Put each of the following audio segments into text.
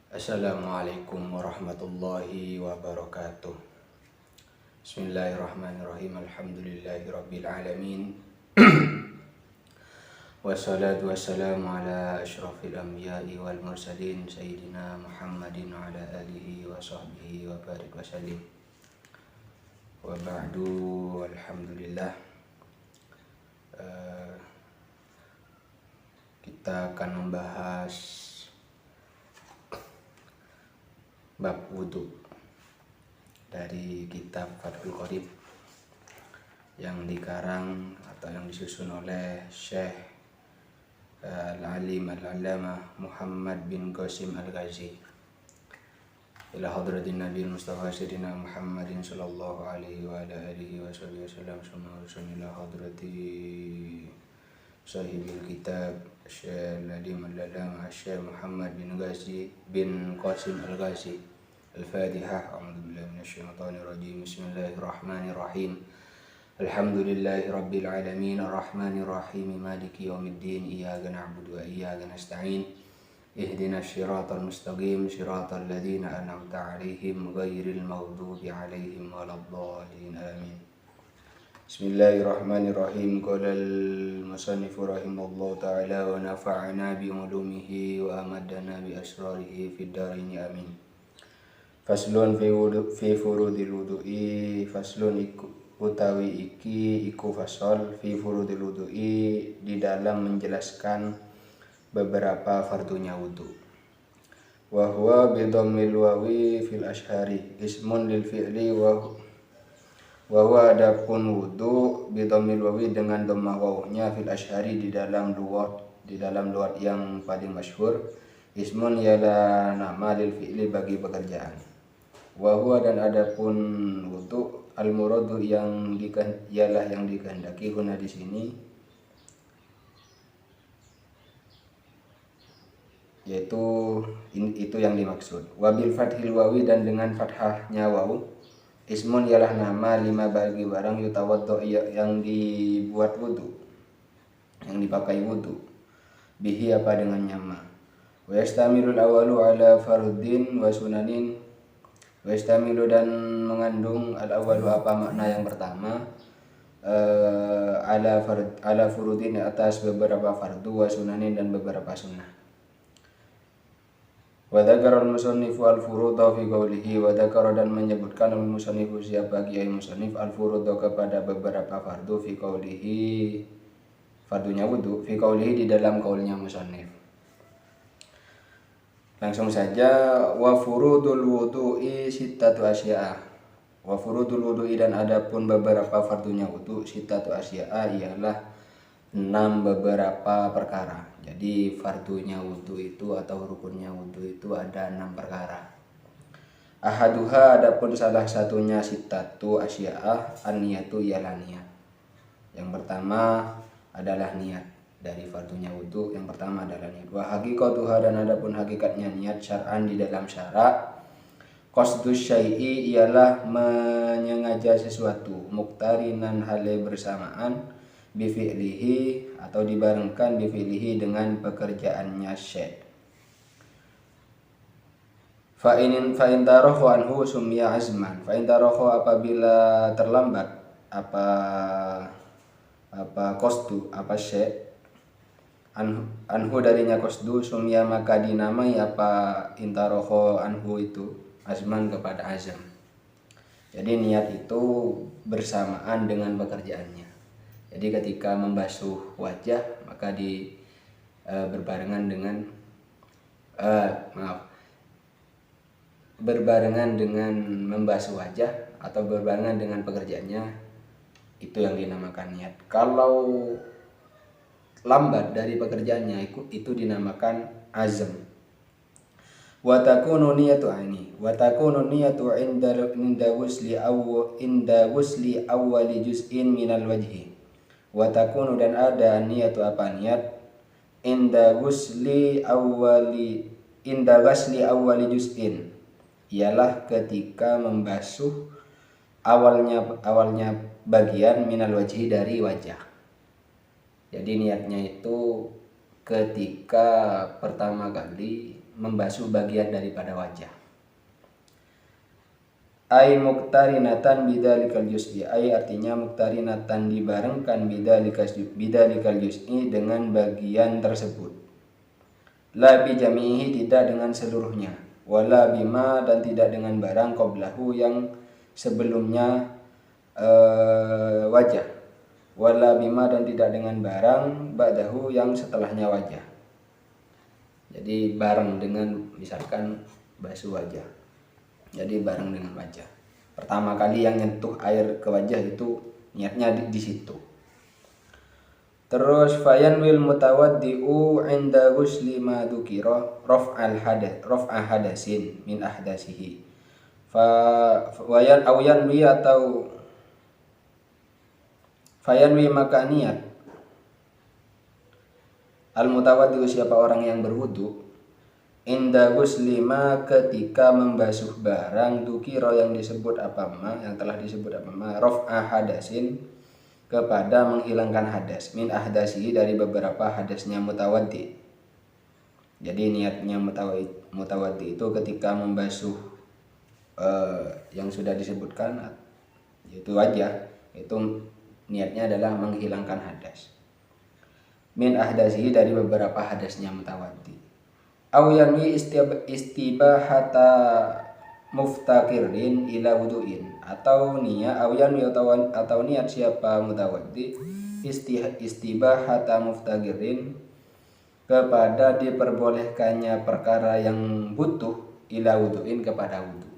Assalamualaikum warahmatullahi wabarakatuh. Bismillahirrahmanirrahim. Alhamdulillahirabbil alamin. Wassalatu wassalamu ala asyrafil anbiya'i wal mursalin sayyidina Muhammadin wa ala alihi wa sahbihi wa barik wa sallim. Wa ba'du, alhamdulillah. Kita akan membahas bab wudu dari kitab Fathul Qorib yang dikarang atau yang disusun oleh Syekh Al-Alim Al-Allamah Muhammad bin Qasim Al-Ghazi ila hadratin Nabi Mustafa Sayyidina Muhammadin sallallahu alaihi wa ala alihi wa sahbihi wasallam summa ila hadrati sahibil kitab Syekh Al-Alim Al-Allamah Syekh Muhammad bin Qasim Al-Ghazi. Al-Fatihah. A'udzubillahi minasyaitonir rajim. Bismillahirrahmanirrahim. Alhamdulillahirabbil alamin arrahmanir rahim maliki yaumiddin iyyaka na'budu wa iyyaka nasta'in ihdinas siratal mustaqim siratal ladzina an'amta 'alaihim ghairil maghdubi 'alaihim waladdallin amin. Bismillahirrahmanirrahim. Qala al-musannifu rahimallahu ta'ala wa nafa'ana bi ulumihi wa amadana bi asrarihi fid dharain amin. Faslun fi furudil wudu'i. Faslun utawi iki iku fasol fi furudil wudu'i di dalam menjelaskan beberapa fardunya wudu. Wa huwa bi dhammil wawi fil ashari ismun lil fi'li wa huwa adapun wudu bi dhammil wawi dengan dhammah wawunya fil ashari di dalam luwat yang paling masyhur. Ismun ialah nama lil fi'li bagi pekerjaan. Wa huwa dan adapun wudu al muradu yang dikehendaki guna di sini yaitu itu yang dimaksud. Wabil fathil wawi dan dengan fathahnya waw ismun ialah nama lima bagi barang yutawaddo yang dibuat wudu, yang dipakai wudu, bihi apa dengan nyama. Wa yastamilul awalu ala fardin wa sunanin. Wa yastamilu dan mengandung al-awalu apa makna yang pertama, ala furudin atas beberapa fardu wa sunanin dan beberapa sunnah. Wa dzakara al-musannifu al-furudha fi qawlihi. Wa dzakara dan menyebutkan al-musannifu siapa kiai musannif al-furudha kepada beberapa fardu fi qawlihi fardunya wudu fi qawlihi di dalam qaulnya musannif. Langsung saja, wa furudul wudu'i sittatu asya'a. Wa furudul wudu'i dan adapun beberapa fardunya wudu sittatu asya'a ialah 6 beberapa perkara. Jadi fardunya wudu itu atau rukunnya wudu itu ada 6 perkara. Ahaduha adapun salah satunya sittatu asya'a an-niyatu ialah niat. Yang pertama adalah niat. Dari fardunya wudu yang pertama adalah niat. Wa haqiqatuha dan adapun hakikatnya niat syar'an di dalam syarak. Qasdus syai'i ialah menyengaja sesuatu, muqtarinan hale bersamaan bi fi'lihi atau dibarengkan bi fi'lihi dengan pekerjaannya syai'. Fa in tarahu anhu sumya azman. Fa in tarahu apabila terlambat apa qasdu apa syai' anhu darinya qasdu sumya maka dinamai apa intaroho anhu itu azman kepada azam. Jadi niat itu bersamaan dengan pekerjaannya. Jadi ketika membasuh wajah maka berbarengan dengan membasuh wajah atau berbarengan dengan pekerjaannya, itu yang dinamakan niat. Kalau lambat dari pekerjaannya itu dinamakan azam. Wa takunu niyatu inda wusli awwali juz'in minal wajhi. Wa takunu dan ada niyatu apa niat inda ghusli awwali juz'in ialah ketika membasuh awalnya bagian minal wajhi dari wajah. Jadi niatnya itu ketika pertama kali membasuh bagian daripada wajah. Ai muqtarinatan bidzalikal juz'i, ai artinya muqtarinatan dibarengkan bidzalikal juz'i dengan bagian tersebut. La bi jamihi tidak dengan seluruhnya, wala bima dan tidak dengan barang qablahu yang sebelumnya wajah, wala bima dan tidak dengan barang ba'dahu yang setelahnya wajah. Jadi bareng dengan misalkan basuh wajah. Jadi bareng dengan wajah. Pertama kali yang nyentuh air ke wajah itu niatnya di situ. Terus fayanwil mutawaddi'u 'inda ghusli ma dzukira raf'a hadasin min ahdasihi. Yanwi atau fayanwi maka niat al mutawaddi'u siapa orang yang berwudu inda guslima ketika membasuh barang dzukira yang disebut yang telah disebut raf'a hadasin kepada menghilangkan hadas min ahdasihi dari beberapa hadasnya mutawaddi. Jadi niatnya mutawaddi itu ketika membasuh yang sudah disebutkan yaitu wajah, itu niatnya adalah menghilangkan hadas min ahdasihi dari beberapa hadasnya mutawaddi. Au yanwi istibahata muftaqirin ila wudu'in atau niat siapa mutawaddi istibahata muftaqirin kepada diperbolehkannya perkara yang butuh ila wudu'in kepada wudu.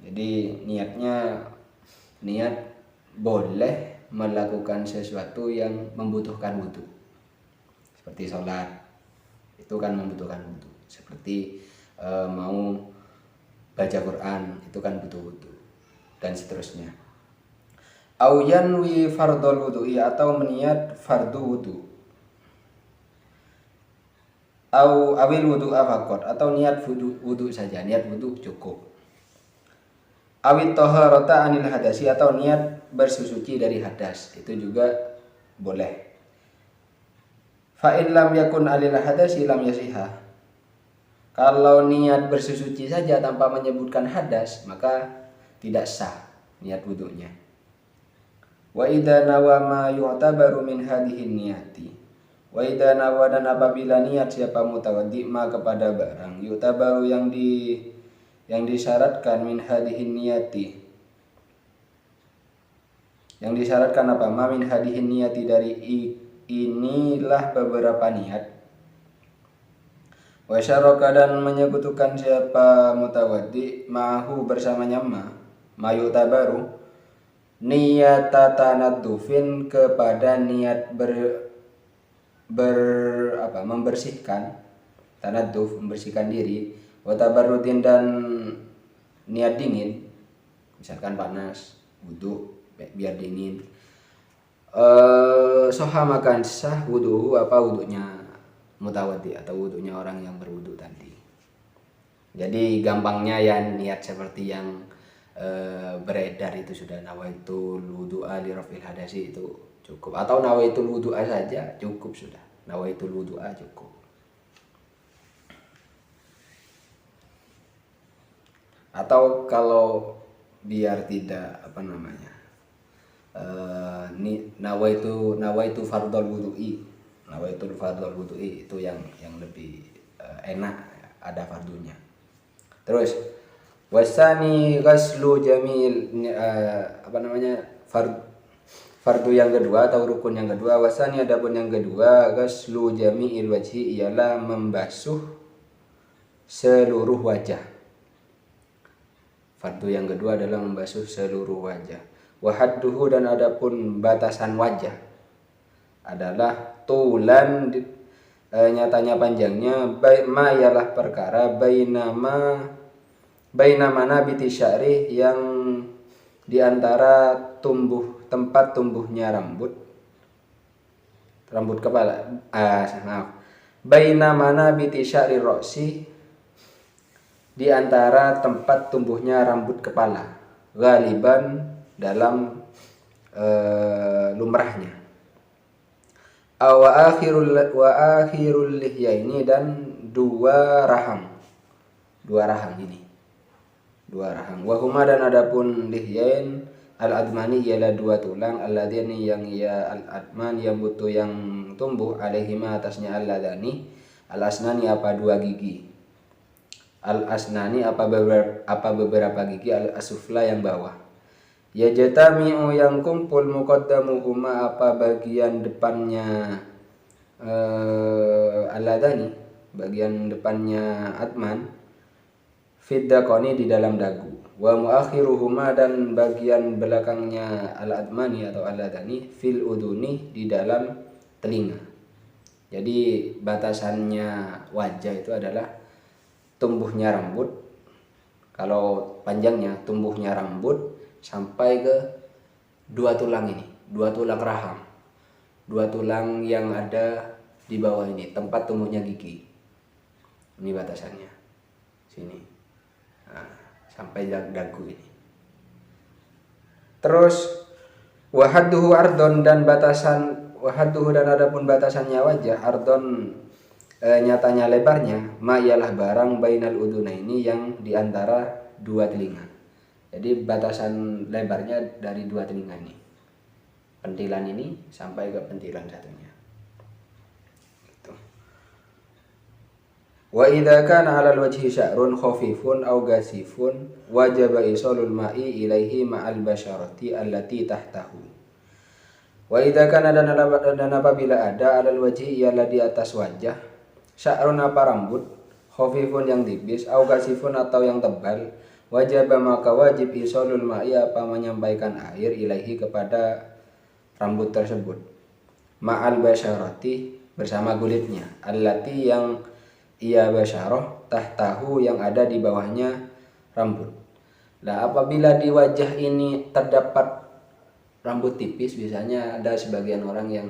Jadi niat boleh melakukan sesuatu yang membutuhkan wudu. Seperti sholat, itu kan membutuhkan wudu. Seperti mau baca Quran, itu kan butuh wudu, dan seterusnya. Au yanwi fardhul wudu'i atau meniat fardu wudu. Awil wudu'a faqat atau niat wudu saja, niat wudu cukup. Awit taharata anil hadasi atau niat bersuci dari hadas, itu juga boleh. Fa in lam yakun alil hadasi lam yasihha. Kalau niat bersuci saja tanpa menyebutkan hadas, maka tidak sah niat wudunya. Wa idza nawa ma yu'tabaru min hadhihi niyati. Wa idza nawa dan apabila niat siapa mutawaddi ma kepada barang yu'tabaru yang disyaratkan min hadhihi niyati. Yang disyaratkan apa? Ma min hadhihi niyati dari inilah beberapa niat. Wa syaraka dan menyekutukan siapa mutawaddi ma'ahu bersamanya ma yu'tabaru niat tanadzufin kepada niat membersihkan, tanadzuf membersihkan diri, wa tabarrudin dan niat dingin, misalkan panas wudu biar dingin. Soha makan sah wudu wudunya mutawaddi atau wudunya orang yang berwudu tadi. Jadi gampangnya ya niat seperti yang beredar itu sudah nawaitul wudu'a li raf'il hadasi itu cukup, atau nawaitul wudu'a saja cukup sudah, nawaitul wudu'a cukup. Atau kalau biar tidak nawaitu fardhul wudu'i, nawaitul fardhul wudu'i itu yang lebih enak, ada fardunya. Terus wasani ghaslu jamil fardu yang kedua atau rukun yang kedua. Wasani adapun yang kedua ghaslu jami'il wajhi ialah membasuh seluruh wajah. Fardu yang kedua adalah membasuh seluruh wajah. Wa hadduhu dan adapun batasan wajah adalah tulan nyatanya panjangnya ma ialah perkara bainama biti sya'ri yang diantara tempat tumbuhnya rambut kepala. Bainama biti sya'ri ra'si diantara tempat tumbuhnya rambut kepala, ghaliban dalam lumrahnya. Wa akhirul lihya ini dan dua rahang ini, dua rahang. Wahuma dan adapun lihyain al-admani ialah dua tulang, alladhani yang ia al-adman yang butuh yang tumbuh, alaihima atasnya alladhani, al-asnani apa dua gigi, al-asnani apa beberapa gigi, al-asufla yang bawah. Yajtami'u yang kumpul, muqaddamuhuma apa bagian depannya alladhani, bagian depannya adman, fiddaqani di dalam dagu, wa muakhiruhuma dan bagian belakangnya al-admani atau alladhani, fil uduni di dalam telinga. Jadi batasannya wajah itu adalah tumbuhnya rambut, kalau panjangnya tumbuhnya rambut sampai ke dua tulang ini, dua tulang rahang, dua tulang yang ada di bawah ini tempat tumbuhnya gigi. Ini batasannya sini, nah, sampai dagu ini. Terus wahadduhu ardon dan batasan wahadduhu dan adapun batasannya wajah, ardon nyatanya lebarnya, ma ialah barang bainal udunaini yang diantara dua telinga. Jadi batasan lebarnya dari dua telinga ini, pentilan ini sampai ke pentilan satunya. Gitu. Wa idza kana 'alal wajhi sya'run khafifun aw gasifun wajaba isalul ma'i ilaihi ma'al basharati allati tahtahu. Wa idza kana dan apabila ada 'alal wajhi ialah di atas wajah, sya'run apa rambut, khafifun yang tipis, aw gasifun atau yang tebal, wajib maka wajib isolul ma'i apa menyampaikan air ilaihi kepada rambut tersebut, ma'al basyarati bersama kulitnya, allati yang ia basyarah, tahtahu yang ada di bawahnya rambut. Nah, apabila di wajah ini terdapat rambut tipis, biasanya ada sebagian orang yang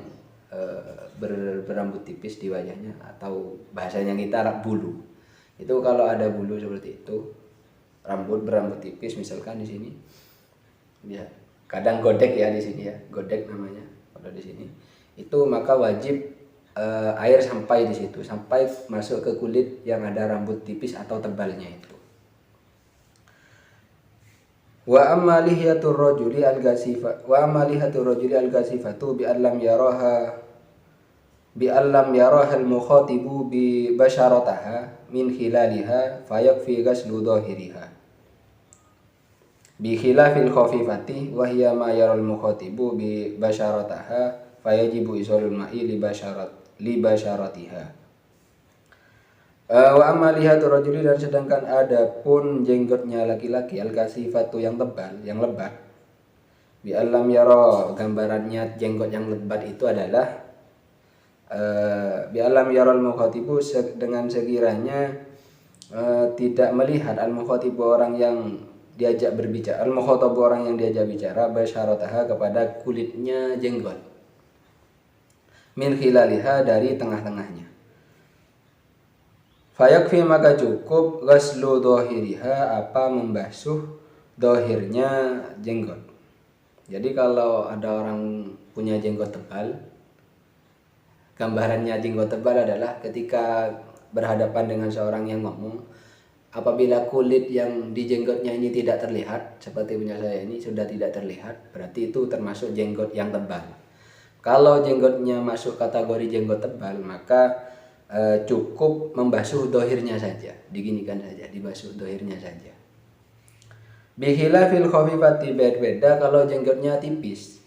berambut tipis di wajahnya, atau bahasanya kita bulu. Itu kalau ada bulu seperti itu, berambut tipis misalkan di sini, ya kadang godek ya di sini ya, godek namanya kalau di sini, itu maka wajib air sampai di situ, sampai masuk ke kulit yang ada rambut tipis atau tebalnya itu. Wa amma lihiyatur rajuli al-gasifatu bi allam yaraha al-mukhatibu bi basharataha min khilaliha fayakfi ghaslu dhahiriha. Bi khilafil khafifati wa hiya ma yaral mukhatibu bi basharataha fayajibu isolul ma'i li basharatiha. Wa amma lihatur rajuli dan sedangkan adapun jenggotnya laki-laki al-kasifatu yang tebal, yang lebat, bi alam yara gambarannya jenggot yang lebat itu adalah bi alam yaral mukhatibu dengan sekiranya tidak melihat al-mukhatibu orang yang diajak berbicara, al-mukhatabu orang yang diajak bicara, basyarataha kepada kulitnya jenggot, min khilaliha dari tengah-tengahnya. Fayakfi maka cukup ghaslu dhahiriha apa membasuh dhahirnya jenggot. Jadi kalau ada orang punya jenggot tebal, gambarannya jenggot tebal adalah ketika berhadapan dengan seorang yang ngomong, apabila kulit yang di jenggotnya ini tidak terlihat, seperti punya saya ini sudah tidak terlihat, berarti itu termasuk jenggot yang tebal. Kalau jenggotnya masuk kategori jenggot tebal, maka cukup membasuh dohirnya saja, diginikan saja, dibasuh dohirnya saja. Bihilafil khafifati, berbeda kalau jenggotnya tipis.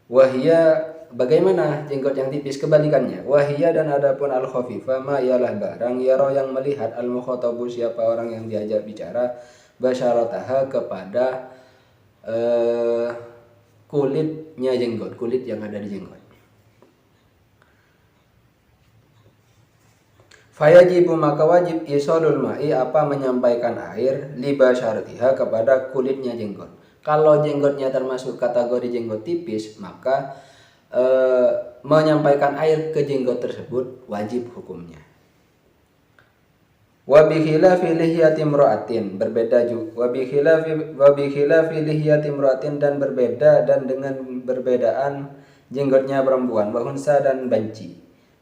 Wahia, bagaimana jenggot yang tipis? Kebalikannya. Wahia dan adapun al khafifa ma ialah barang yaro yang melihat al mukhatabu siapa orang yang diajak bicara, basyarataha kepada kulitnya jenggot, kulit yang ada di jenggot. Fayajibu maka wajib isolul ma'i apa menyampaikan air li basyaratiha kepada kulitnya jenggot. Kalau jenggotnya termasuk kategori jenggot tipis, maka menyampaikan air ke jenggot tersebut wajib hukumnya. Wa bi khilafi lihyati imra'atin, berbeda juga. Wa bi khilafi lihyati imra'atin dan berbeda dan dengan perbedaan jenggotnya perempuan, wa hunsa dan banci.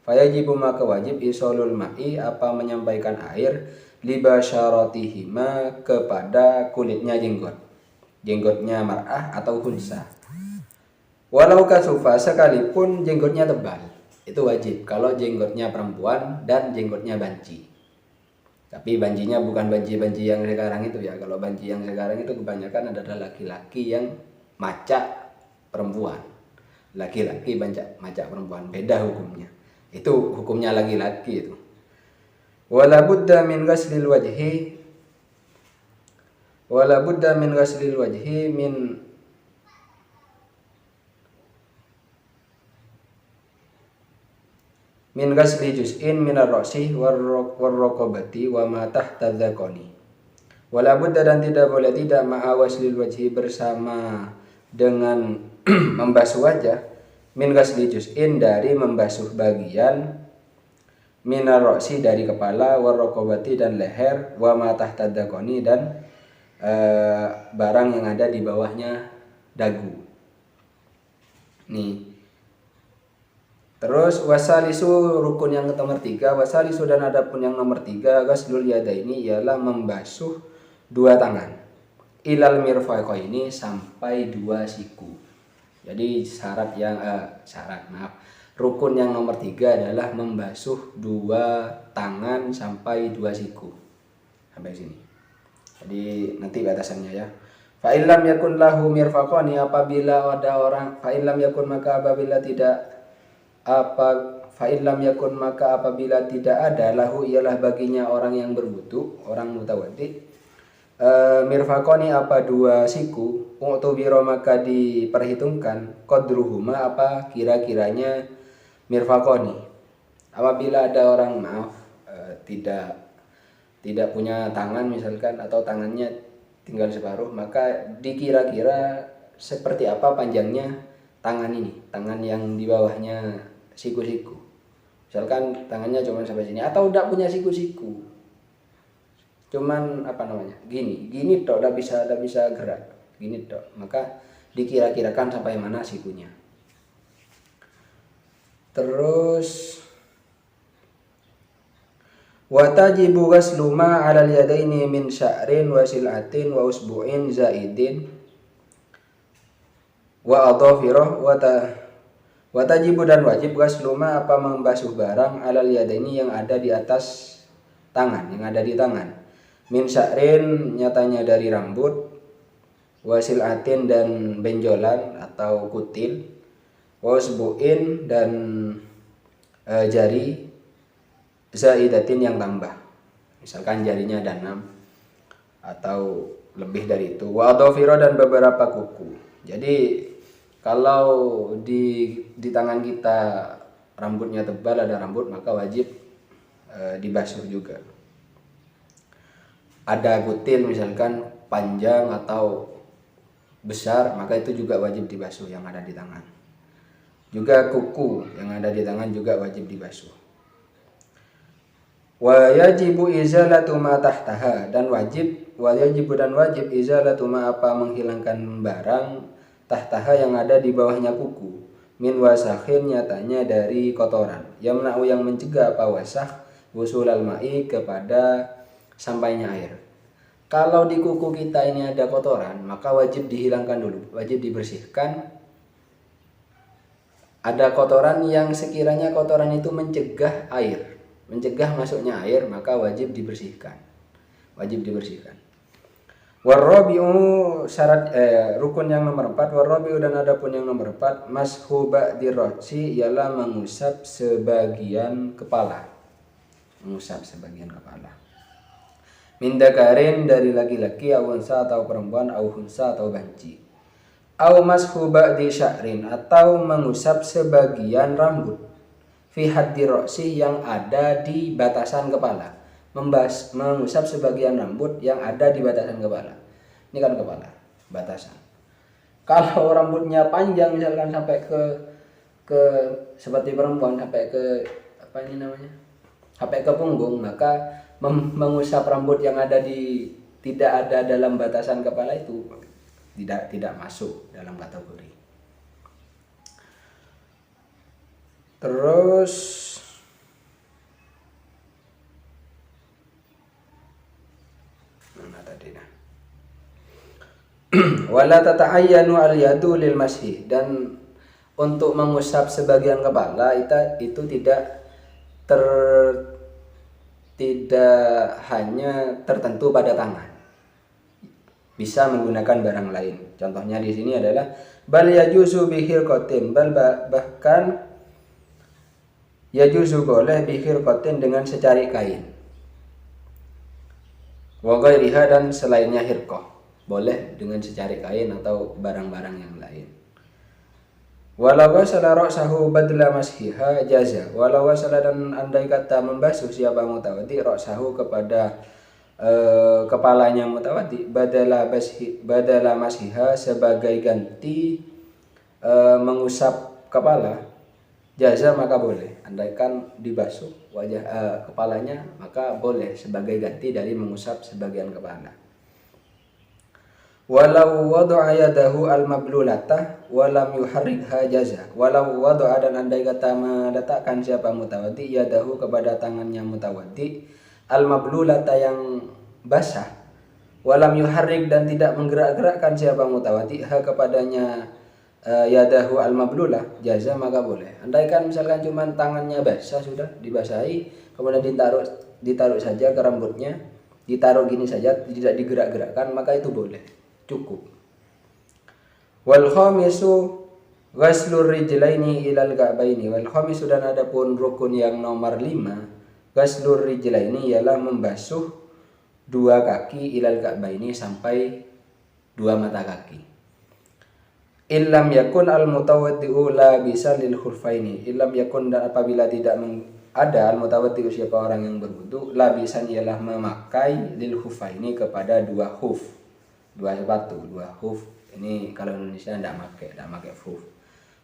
Fayajibu maka wajib isolul ma'i apa menyampaikan air libasyaratihima kepada kulitnya jenggotnya mar'ah atau hunsa. Walau kasufa sekalipun jenggotnya tebal, itu wajib kalau jenggotnya perempuan dan jenggotnya banci. Tapi bancinya bukan banci yang sekarang itu ya. Kalau banci yang sekarang itu kebanyakan adalah laki-laki yang macak perempuan. Laki-laki macak perempuan, beda hukumnya. Itu hukumnya laki-laki itu. Wala budda min ghaslil wajhi min ghasli juz'in minar ra'si warraqabati wa ma tahta dzaqani. Wala budda dan tidak boleh tidak ma'a ghaslil wajhi bersama dengan membasuh wajah min ghasli juz'in dari membasuh bagian minar ra'si dari kepala warraqabati dan leher wa ma tahta dzaqani dan barang yang ada di bawahnya dagu. Nih. Terus wasalisu rukun yang nomor 3, wasalisu dan adapun yang nomor 3 ghaslul yadaini ialah membasuh dua tangan. Ilal mirfaqaini sampai dua siku. Jadi rukun yang nomor 3 adalah membasuh dua tangan sampai dua siku. Sampai sini. Jadi nanti batasannya ya. Fa illam yakun lahu mirfaqani apabila ada orang fa illam yakun maka apabila tidak apabila tidak ada lahu ialah baginya orang yang berwudu, orang mutawaddi, mirfaqani apa dua siku, utubiro maka diperhitungkan qadruhuma apa kira-kiranya mirfaqani. Apabila ada orang tidak punya tangan misalkan atau tangannya tinggal separuh, maka dikira-kira seperti apa panjangnya tangan ini, tangan yang di bawahnya siku-siku. Misalkan tangannya cuma sampai sini atau tidak punya siku-siku, cuman gini tok, tidak bisa gerak, gini tok, maka dikira-kirakan sampai mana sikunya. Terus watajibu ghaslu ma 'alal yadaini min sya'rin wa sil'atin wa usbu'in zaidin wa adhafirah watajibu dan wajib ghaslu ma apa membasuh barang 'alal yadaini yang ada di atas tangan, yang ada di tangan. Min sya'rin nyatanya dari rambut, wa sil'atin dan benjolan atau kutil, wa usbu'in dan jari, zaidatin yang tambah, misalkan jarinya ada 6 atau lebih dari itu, wa adhafira dan beberapa kuku. Jadi kalau di tangan kita rambutnya tebal, ada rambut, maka wajib dibasuh juga. Ada kutil misalkan panjang atau besar, maka itu juga wajib dibasuh yang ada di tangan. Juga kuku yang ada di tangan juga wajib dibasuh. Wa yajibu izalatu ma tahtaha dan wajib izalatu ma apa menghilangkan barang tahtaha yang ada di bawahnya kuku, min wasakhin nyatanya dari kotoran, yamna'u yang mencegah apa wasakh wusulal ma'i kepada sampainya air. Kalau di kuku kita ini ada kotoran, maka wajib dihilangkan dulu, wajib dibersihkan. Ada kotoran yang sekiranya kotoran itu mencegah masuknya air, maka wajib dibersihkan. Warrabi'u syarat rukun yang nomor 4, warrabi'u dan adapun yang nomor 4, mashu ba'di ra'si ialah mengusap sebagian kepala. Min dzakarin dari laki-laki, au unsa atau perempuan, au hunsa atau banci. Au mashu ba'di sya'rin atau mengusap sebagian rambut, fi haddi ra'si yang ada di batasan kepala. Mengusap sebagian rambut yang ada di batasan kepala. Ini kan kepala, batasan. Kalau rambutnya panjang misalkan sampai ke seperti perempuan sampai ke sampai ke punggung, maka mengusap rambut yang tidak ada dalam batasan kepala itu tidak masuk dalam kategori. Terus Mana tadi nah. Wala tata'ayyanu al-yadu lil mashi, dan untuk mengusap sebagian kepala itu ter tidak hanya tertentu pada tangan. Bisa menggunakan barang lain. Contohnya di sini adalah bal yajuzu bihirqatin, bahkan yajuzu boleh bihirqatin dengan secari kain. Wa ghairiha, dan selainnya hirqah. Boleh dengan secari kain atau barang-barang yang lain. Walau wasala ra'sahu badla mashiha jaza. Walau wasala, dan andai kata membasuh siapa mutawaddi ra'sahu kepada kepalanya mutawaddi badala mashiha sebagai ganti mengusap kepala, jaza maka boleh. Andaikan dibasuh wajah kepalanya, maka boleh sebagai ganti dari mengusap sebagian kepala. Walau wada'a yadahu al-mablulata walam yuharrikha jaza. Walau wada'a, dan andai kata meletakkan siapa mutawaddi yadahu kepada tangannya mutawaddi al-mablulata yang basah, walam yuharrik, dan tidak menggerak-gerakkan siapa mutawaddi ha kepadanya yadahu al-mablulah, jaza maka boleh. Andaikan misalkan cuma tangannya basah, sudah dibasahi, kemudian ditaruh saja ke rambutnya, ditaruh gini saja, tidak digerak-gerakkan, maka itu boleh, cukup. Wal khamisu ghaslur rijlaini ilal ka'baini. Wal khamisu, dan adapun rukun yang nomor 5, ghaslur rijlaini ialah membasuh dua kaki ilal ka'baini sampai dua mata kaki. Illam yakun al mutawaddi'u la bisa lil khuffaini. Illam yakun, dan apabila tidak ada al mutawaddi'u siapa orang yang berwudu, la bisa ialah memakai lil khuffaini kepada dua khuf, dua sepatu, dua khuf. Ini kalau Indonesia tidak pakai khuf.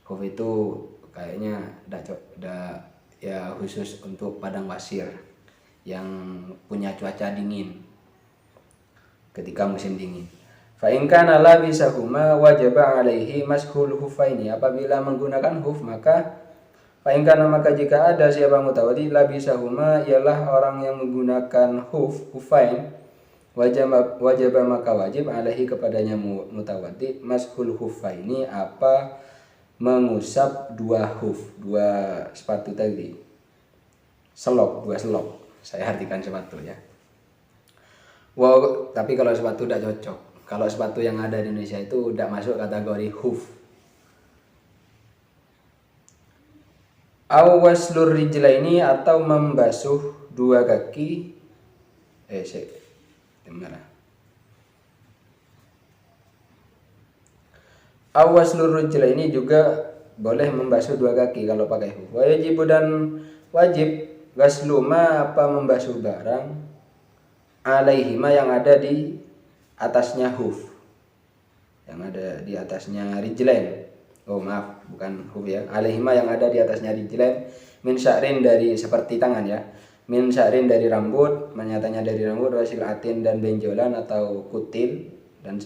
Khuf itu kayaknya udah ya khusus untuk padang pasir yang punya cuaca dingin ketika musim dingin. Fa in kana labisahuma wajaba alaihi mashul hufaini. Apabila menggunakan huf, maka fa in kana, maka jika ada siapa mutawaddi labisahuma ialah orang yang menggunakan hufain, wajib maka wajib alaihi kepadanya mutawaddi mashul hufaini, apa mengusap dua huf, dua sepatu tadi, dua selop, saya artikan sepatu ya. Wow, tapi kalau sepatu tidak cocok. Kalau sepatu yang ada di Indonesia itu tidak masuk kategori huf. Awaslur rijlaini, atau membasuh dua kaki. Awaslur rijlaini juga boleh membasuh dua kaki kalau pakai huf. Wajib, dan wajib ghasluma, apa membasuh barang alaihima yang ada di atasnya huf, yang ada di atasnya rijlain. Oh maaf, bukan huf ya. Alaihima yang ada di atasnya rijlain, min sya'rin, dari seperti tangan ya. Min sya'rin, dari rambut, menyatanya dari rambut, wasilatin, dan benjolan atau kutil dan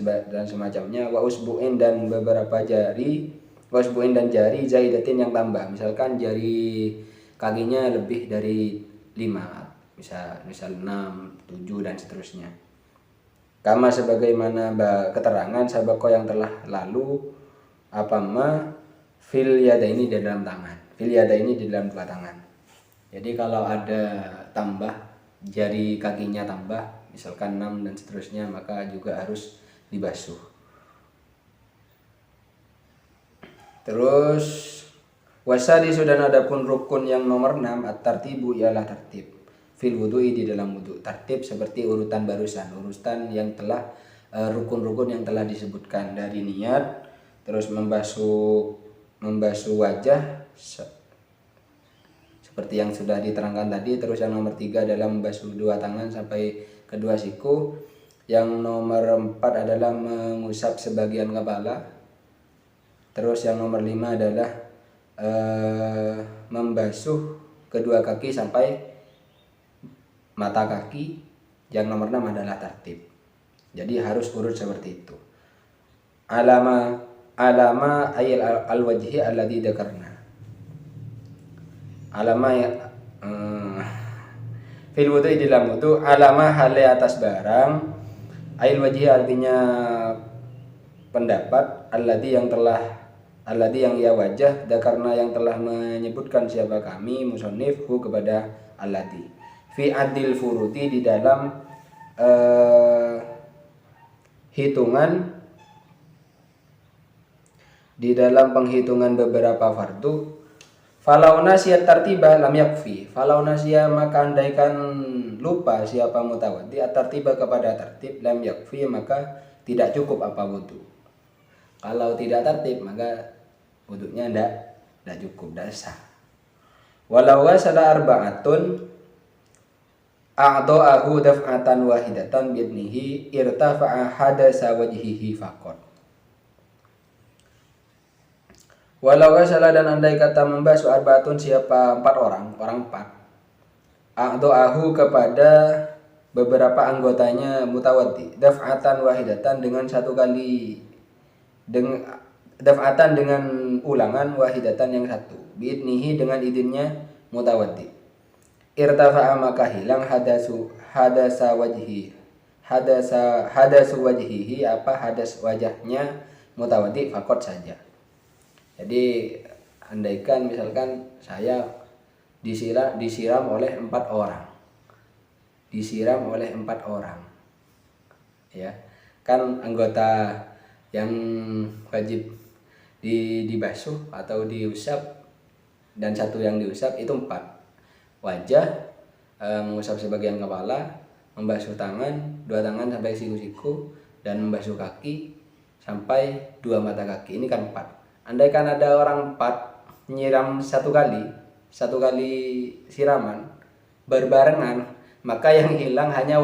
semacamnya, wa usbu'in, dan beberapa jari, wa usbu'in, dan jari zaidatin yang tambah. Misalkan jari kakinya lebih dari 5, misal 6, 7 dan seterusnya. Kama sebagaimana keterangan sabako yang telah lalu, apa fil yada ini di dalam tangan, fil yada ini di dalam dua tangan. Jadi kalau ada tambah jari kakinya tambah, misalkan 6 dan seterusnya, maka juga harus dibasuh. Terus wasadi, sudah adapun rukun yang nomor 6, at-tartibu ialah tertib. Fil wudu'i, di dalam wudu. Tertib seperti urutan barusan, urutan yang telah rukun-rukun yang telah disebutkan, dari niat, terus membasuh wajah seperti yang sudah diterangkan tadi. Terus yang nomor 3 adalah membasuh dua tangan sampai kedua siku. Yang nomor 4 adalah mengusap sebagian kepala. Terus yang nomor 5 adalah membasuh kedua kaki sampai mata kaki. Yang nomor 6 adalah tertib. Jadi harus urut seperti itu. Alama ayil al-wajhi alladhi dzakarna. Alama ya fil wudu, di dalam wudu, alama hale atas barang Ail wajhi artinya pendapat, alladzi yang ia wajah, karena yang telah menyebutkan siapa kami musannif hu kepada alladzi fi adil furuti di dalam penghitungan beberapa fardu. Falau nasiya tartiba lam yakfi. Falau nasiya maka andaikan lupa siapa mutawaddi at-tartiba kepada tertib, lam yakfi maka tidak cukup apa wudu. Kalau tidak tertib maka wudunya tidak cukup, tidak sah. Walau wasala arba'atun a'dha'ahu daf'atan wahidatan bi'idnihi irtafa'a hadasa wajhihi faqat. Walau salah dan andai kata membasuh arba'atun siapa 4 orang 4 a'dha'ahu kepada beberapa anggotanya mutawaddi daf'atan wahidatan dengan satu kali daf'atan dengan ulangan wahidatan yang satu bi'idnihi dengan idinnya mutawaddi irtafa'a maka hilang hadasu wajhihi apa hadas wajahnya mutawaddi faqat saja. Jadi andaikan misalkan saya disiram oleh 4 orang. Disiram oleh 4 orang. Ya. Kan anggota yang wajib dibasuh atau diusap dan satu yang diusap itu 4. Wajah, mengusap sebagian kepala, membasuh tangan, 2 tangan sampai siku-siku, dan membasuh kaki sampai 2 mata kaki. Ini kan 4. Andaikan ada orang 4 nyiram satu kali siraman berbarengan, maka yang hilang hanya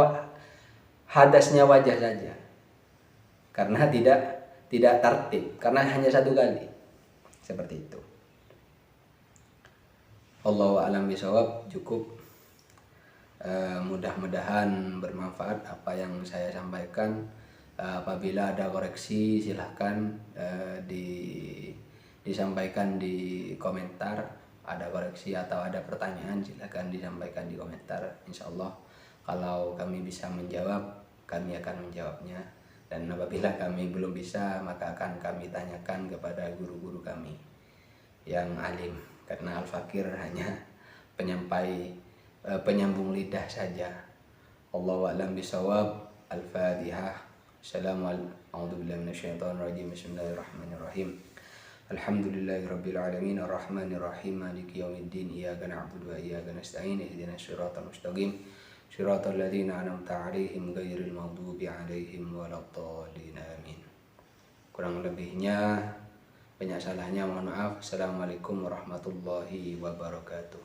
hadasnya wajah saja, karena tidak tertib, karena hanya satu kali. Seperti itu. Allahu a'lam bishawab. Cukup. Mudah-mudahan bermanfaat apa yang saya sampaikan. Apabila ada koreksi silahkan disampaikan di komentar. Ada koreksi atau ada pertanyaan silahkan disampaikan di komentar. Insyaallah kalau kami bisa menjawab, kami akan menjawabnya. Dan apabila kami belum bisa, maka akan kami tanyakan kepada guru-guru kami yang alim, karena al-fakir hanya penyambung lidah saja. Allahu a'lam bishawab. Al-Fatihah. A'udzubillahi Bismillahirrahmanirrahim. Alhamdulillahirabbil alamin arrahmanirrahim maliki yaumiddin iyyaka na'budu wa iyyaka nasta'in ihdinas siratal mustaqim siratal ladzina an'amta 'alaihim ghairil maghdubi 'alaihim waladdallin amin. Kurang lebihnya banyak salahnya mohon maaf. Assalamualaikum warahmatullahi wabarakatuh.